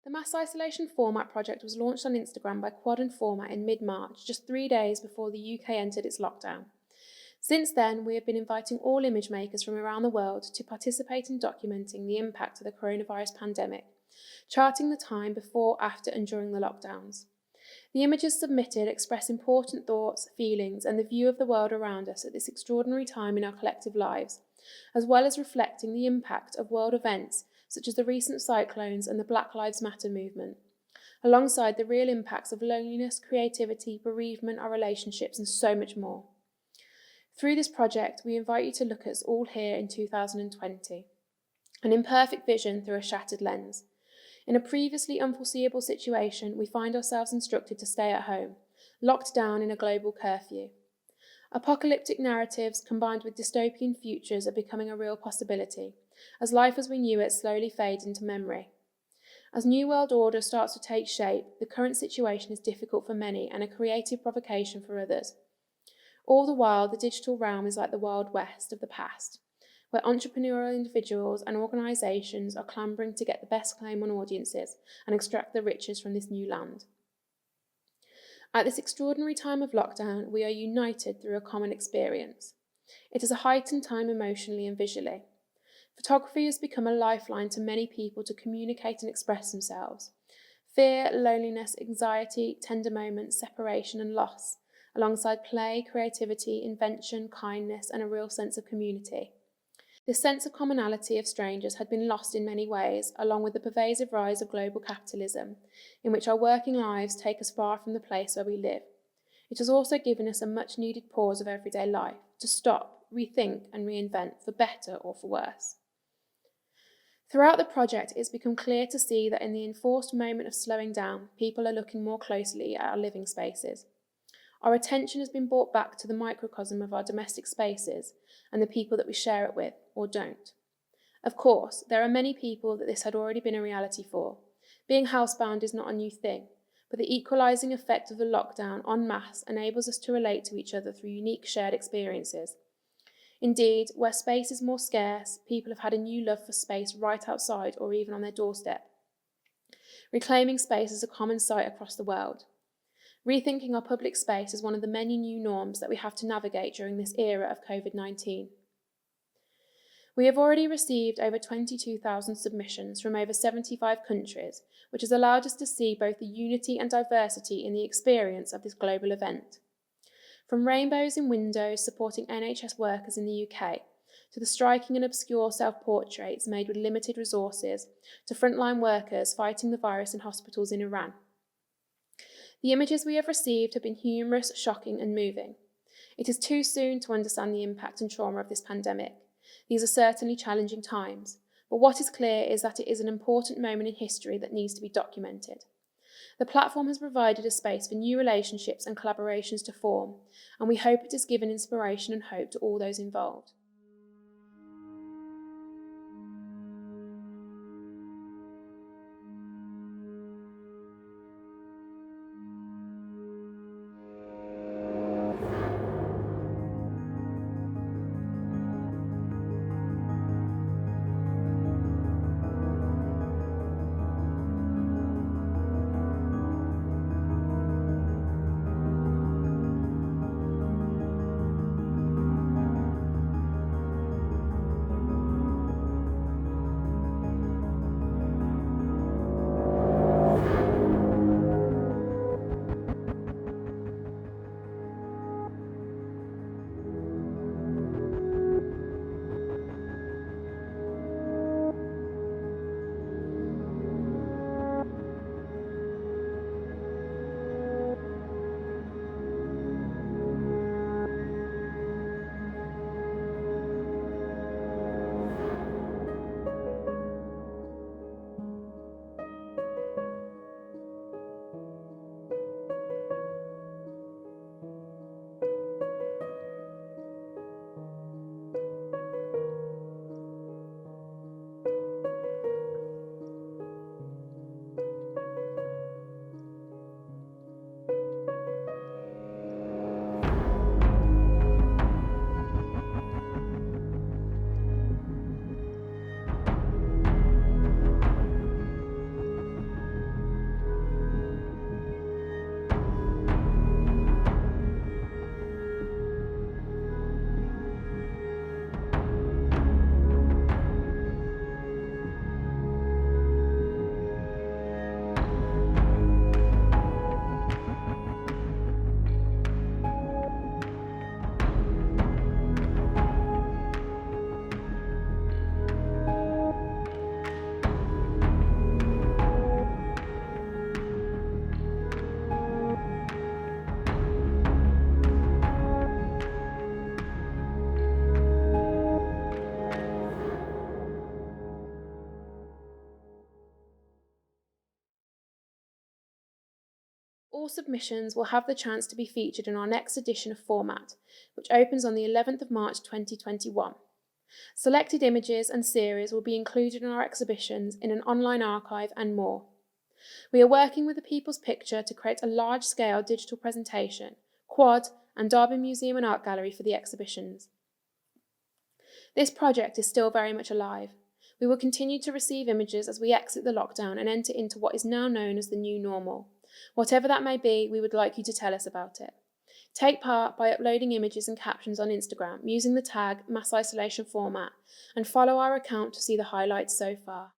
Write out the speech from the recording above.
The mass isolation format project was launched on Instagram by Quad and Format in mid-March, just 3 days before the UK entered its lockdown. Since then, we have been inviting all image makers from around the world to participate in documenting the impact of the coronavirus pandemic, charting the time before, after and during the lockdowns. The images submitted express important thoughts, feelings and the view of the world around us at this extraordinary time in our collective lives, as well as reflecting the impact of world events such as the recent cyclones and the Black Lives Matter movement, alongside the real impacts of loneliness, creativity, bereavement, our relationships and so much more. Through this project, we invite you to look at us all here in 2020, an imperfect vision through a shattered lens. In a previously unforeseeable situation, we find ourselves instructed to stay at home, locked down in a global curfew. Apocalyptic narratives combined with dystopian futures are becoming a real possibility, as life as we knew it slowly fades into memory. As New World Order starts to take shape, the current situation is difficult for many and a creative provocation for others. All the while, the digital realm is like the Wild West of the past, where entrepreneurial individuals and organisations are clambering to get the best claim on audiences and extract the riches from this new land. At this extraordinary time of lockdown, we are united through a common experience. It is a heightened time emotionally and visually. Photography has become a lifeline to many people to communicate and express themselves. Fear, loneliness, anxiety, tender moments, separation and loss, alongside play, creativity, invention, kindness and a real sense of community. This sense of commonality of strangers had been lost in many ways, along with the pervasive rise of global capitalism, in which our working lives take us far from the place where we live. It has also given us a much-needed pause of everyday life, to stop, rethink and reinvent, for better or for worse. Throughout the project, it has become clear to see that in the enforced moment of slowing down, people are looking more closely at our living spaces. Our attention has been brought back to the microcosm of our domestic spaces and the people that we share it with, or don't. Of course, there are many people that this had already been a reality for. Being housebound is not a new thing, but the equalising effect of the lockdown en masse enables us to relate to each other through unique shared experiences. Indeed, where space is more scarce, people have had a new love for space right outside or even on their doorstep. Reclaiming space is a common sight across the world. Rethinking our public space is one of the many new norms that we have to navigate during this era of COVID-19. We have already received over 22,000 submissions from over 75 countries, which has allowed us to see both the unity and diversity in the experience of this global event. From rainbows in windows supporting NHS workers in the UK, to the striking and obscure self-portraits made with limited resources, to frontline workers fighting the virus in hospitals in Iran. The images we have received have been humorous, shocking and moving. It is too soon to understand the impact and trauma of this pandemic. These are certainly challenging times, but what is clear is that it is an important moment in history that needs to be documented. The platform has provided a space for new relationships and collaborations to form, and we hope it has given inspiration and hope to all those involved. All submissions will have the chance to be featured in our next edition of Format, which opens on the 11th of March 2021. Selected images and series will be included in our exhibitions in an online archive and more. We are working with the People's Picture to create a large-scale digital presentation, quad, and Derby Museum and Art Gallery for the exhibitions. This project is still very much alive. We will continue to receive images as we exit the lockdown and enter into what is now known as the new normal. Whatever that may be, we would like you to tell us about it. Take part by uploading images and captions on Instagram using the tag Mass Isolation Format and follow our account to see the highlights so far.